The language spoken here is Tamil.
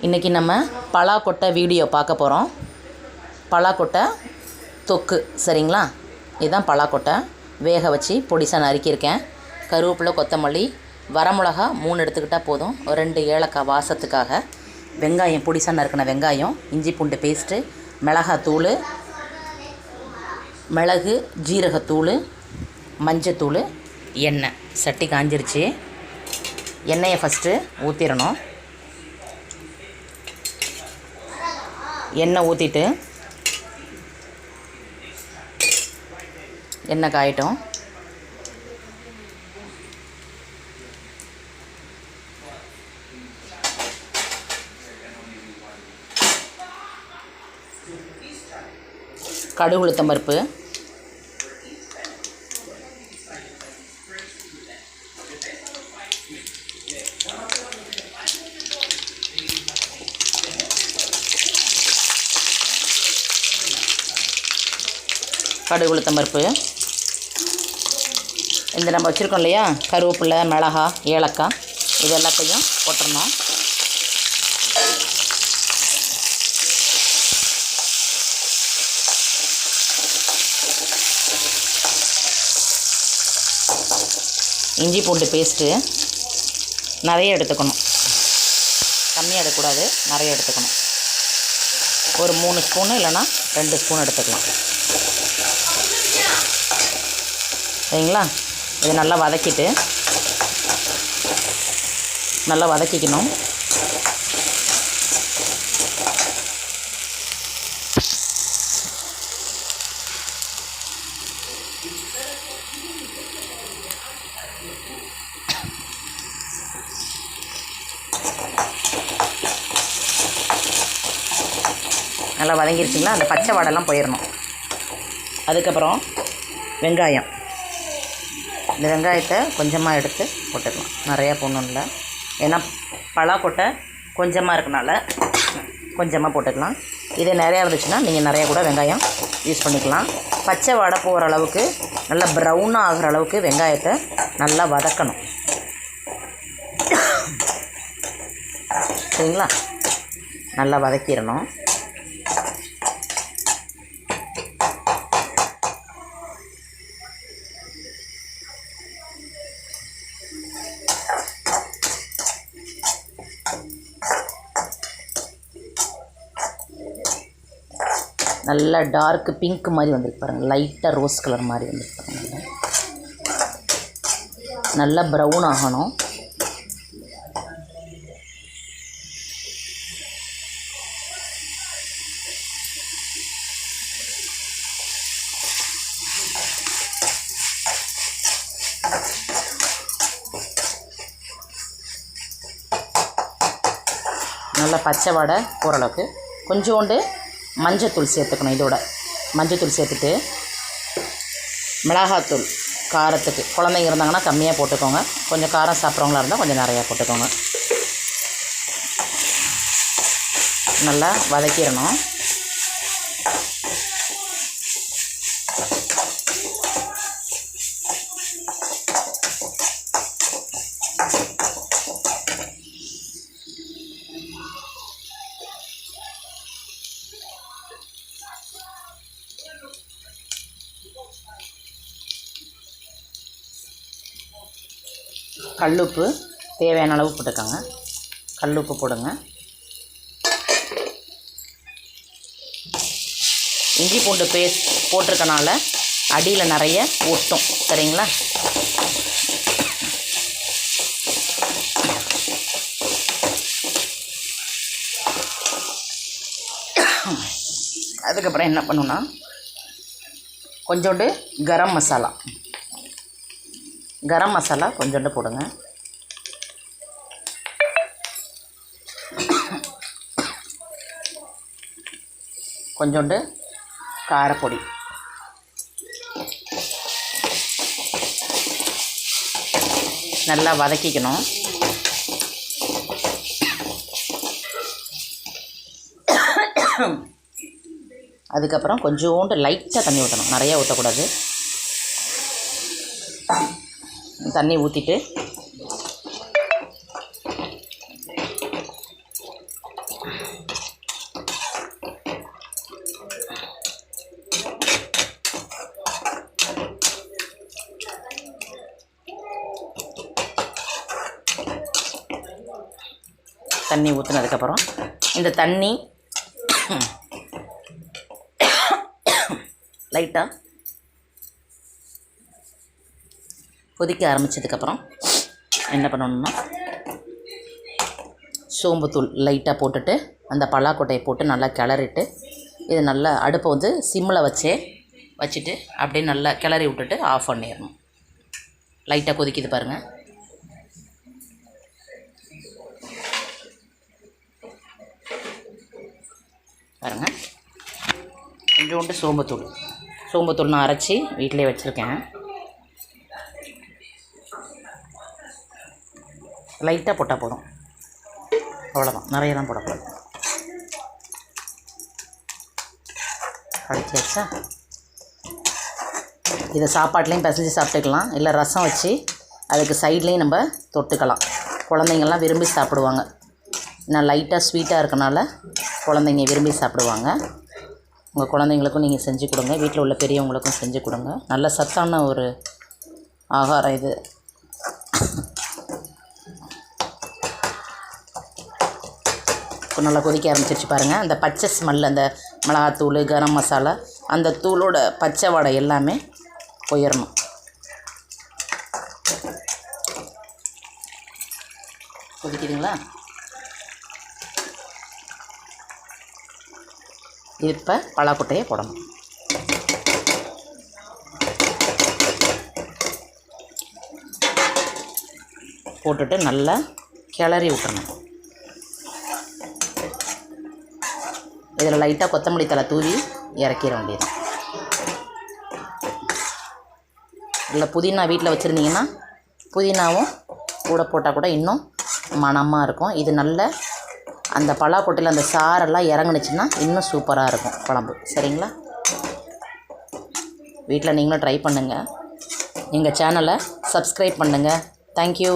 இன்றைக்கி நம்ம பலாக்கொட்டை வீடியோ பார்க்க போகிறோம். பலாக்கொட்டை தொக்கு சரிங்களா. இதுதான் பலாக்கொட்டை வேக வச்சு பொடிசாக நறுக்கியிருக்கேன். கருவேப்பிலை, கொத்தமல்லி, வரமிளகா 3 எடுத்துக்கிட்டால் போதும். 2 ஏலக்காய் வாசத்துக்காக, வெங்காயம் பொடிசாக நறுக்கின வெங்காயம், இஞ்சி பூண்டு பேஸ்ட்டு, மிளகாத்தூள், மிளகு ஜீரகத்தூள், மஞ்சத்தூள், எண்ணெய். சட்டி காஞ்சிருச்சு. எண்ணெயை ஃபஸ்ட்டு ஊற்றிடணும். எண்ணெய் ஊற்றிட்டு எண்ணெய் காயட்டும். கடுகு, உளுத்தம் பருப்பு, கடுகு, உளுத்தம் பருப்பு, இந்த நம்ம வச்சுருக்கோம் இல்லையா கருவேப்பிலை, மிளகா, ஏலக்காய், இது எல்லாத்தையும் போட்டுடணும். இஞ்சி பூண்டு பேஸ்ட்டு நிறைய எடுத்துக்கணும், கம்மியாக எடுக்கக்கூடாது, நிறைய எடுத்துக்கணும். ஒரு 3 ஸ்பூனு இல்லைன்னா 2 ஸ்பூன் எடுத்துக்கலாம் சரிங்களா. இது நல்லா வதக்கிக்கணும். நல்லா வதங்கிருச்சிங்களா. அந்த பச்சை வாடெல்லாம் போயிடணும். அதுக்கப்புறம் வெங்காயம், இந்த வெங்காயத்தை கொஞ்சமாக எடுத்து போட்டுக்கலாம். நிறையா போடணும் இல்லை, ஏன்னா பலாக்கொட்டை கொஞ்சமாக இருக்கனால கொஞ்சமாக போட்டுக்கலாம். இது நிறையா இருந்துச்சுன்னா நீங்கள் நிறையா கூட வெங்காயம் யூஸ் பண்ணிக்கலாம். பச்சை வாடை போகிற அளவுக்கு, நல்லா ப்ரௌனாக ஆகிற அளவுக்கு வெங்காயத்தை நல்லா வதக்கணும் சரிங்களா. நல்லா வதக்கிடணும். நல்லா டார்க் பிங்க் மாதிரி வந்துருக்கு பாருங்கள், லைட்டாக ரோஸ் கலர் மாதிரி வந்துருக்கு பாருங்கள். நல்லா ப்ரௌன் ஆகணும். நல்லா பச்சை வாடை போகிற அளவுக்கு கொஞ்சோண்டு மஞ்சத்தூள் சேர்த்துக்கணும். இதோட மஞ்சத்தூள் சேர்த்துட்டு, மிளகாத்தூள் காரத்துக்கு, குழந்தைங்க இருந்தாங்கன்னா கம்மியாக போட்டுக்கோங்க, கொஞ்சம் காரம் சாப்பிட்றவங்களா இருந்தால் கொஞ்சம் நிறையா போட்டுக்கோங்க. நல்லா வதக்கிடணும். கல்லுப்பு தேவையான அளவு போட்டுக்கோங்க. கல்லுப்பு போடுங்க. இஞ்சி பூண்டு பேஸ்ட் போட்டிருக்கனால அடியில் நிறைய ஒட்டும் சரிங்களா. அதுக்கப்புறம் என்ன பண்ணுன்னா, கொஞ்சோண்டு கரம் மசாலா கொஞ்சோண்டு போடுங்க. கொஞ்சோண்டு காரப்பொடி, நல்லா வதக்கிக்கணும். அதுக்கப்புறம் கொஞ்சோண்டு லைட்டாக தண்ணி ஊற்றணும், நிறையா ஊற்றக்கூடாது. தண்ணி ஊற்றிட்டு தண்ணி ஊற்றுனதுக்கப்புறம் இந்த தண்ணி லைட்டாக கொதிக்க ஆரம்பித்ததுக்கப்புறம் என்ன பண்ணணும்னா சோம்புத்தூள் லைட்டாக போட்டுட்டு அந்த பலாக்கொட்டையை போட்டு நல்லா கிளறிட்டு இது நல்லா அடுப்பை வந்து சிம்மில் வச்சுட்டு அப்படியே நல்லா கிளறி விட்டுட்டு ஆஃப் பண்ணிடணும். லைட்டாக கொதிக்குது பாருங்கள். பாருங்கள், கொஞ்சோண்டு சோம்புத்தூள் நான் அரைச்சி வீட்டிலே வச்சுருக்கேன். லைட்டாக போட்டால் போதும், அவ்வளோதான், நிறையலாம் போடக்கூடாது. அடிச்சாச்சா? இதை சாப்பாட்லேயும் பிசைஞ்சு சாப்பிட்டுக்கலாம், இல்லை ரசம் வச்சு அதுக்கு சைட்லேயும் நம்ம தொட்டுக்கலாம். குழந்தைங்கள்லாம் விரும்பி சாப்பிடுவாங்க. நான் லைட்டாக ஸ்வீட்டாக இருக்கனால குழந்தைங்க விரும்பி சாப்பிடுவாங்க. உங்கள் குழந்தைங்களுக்கும் நீங்கள் செஞ்சு கொடுங்க, வீட்டில் உள்ள பெரியவங்களுக்கும் செஞ்சு கொடுங்க. நல்ல சத்தான ஒரு ஆகாரம் இது. இப்போ நல்லா கொதிக்க ஆரம்பிச்சிருச்சு பாருங்கள். அந்த பச்சை ஸ்மெல், அந்த மிளகாத்தூள், கரம் மசாலா, அந்த தூளோட பச்சை வாடை எல்லாமே போயிடணும். கொதிக்குதுங்களா? இப்போ பலாக்கொட்டையை போடணும். போட்டுட்டு நல்லா கிளறி விட்டுறணும். இதில் லைட்டாக கொத்தமல்லி தழை தூவி இறக்கிற வேண்டியது. இல்லை புதினா வீட்டில் வச்சுருந்தீங்கன்னா புதினாவும் கூட போட்டால் கூட இன்னும் மணமாக இருக்கும். இது நல்ல அந்த பலாக்கொட்டையில் அந்த சாரெல்லாம் இறங்குனுச்சுன்னா இன்னும் சூப்பராக இருக்கும் குழம்பு. சரிங்களா? வீட்டில் நீங்களும் ட்ரை பண்ணுங்கள். எங்கள் சேனலை சப்ஸ்கிரைப் பண்ணுங்கள். தேங்க்யூ.